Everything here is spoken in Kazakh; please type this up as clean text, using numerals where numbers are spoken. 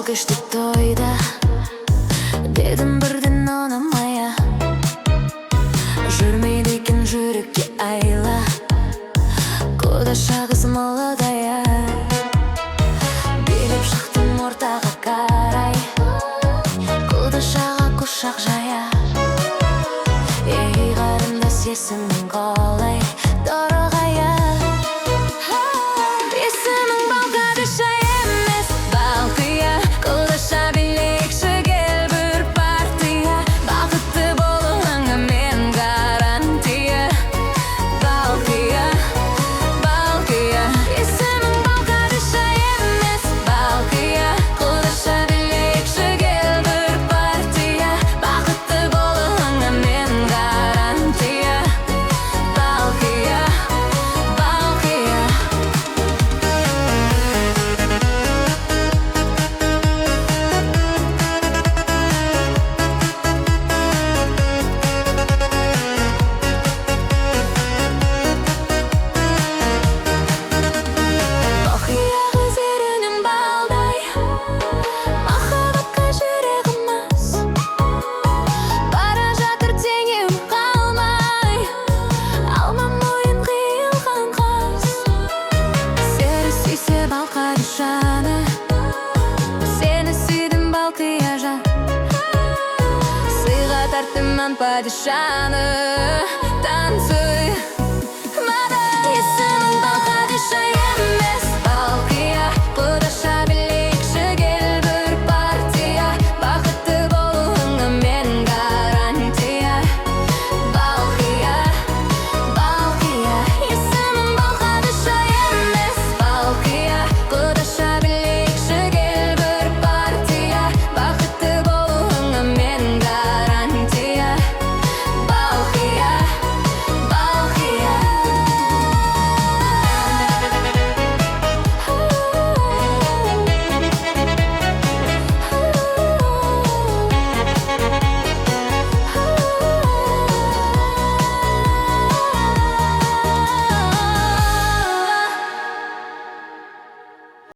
кешті тойда дедім бірден ұнамая, жүрмейді екен жүрекке айла, құдаша қыз молодая. Билеп шықтым ортаға қарай, құдашаға құшақ жая. Ей қарындас, есімің қалай торғая. Есімің балқадыша емес балқия, құдаша билейікші кел бір партия. Бақытты болуыңа мен гарантия. Балқия, балқия. Есімің балқадыша емес балқия, құдаша билейікші кел бір партия. Бақытты болуыңа мен гарантия. Балқия, балқия. Балқия қыз ерінің балдай, махаббатқа жүрегім аз. Бара жатыр теңеу қалмай, алма мойын қиылған қаз. Сені сүйсе балқадышаны, сені сүйдім балқия жан. Сыйға тарттым мен падишаны, танцуй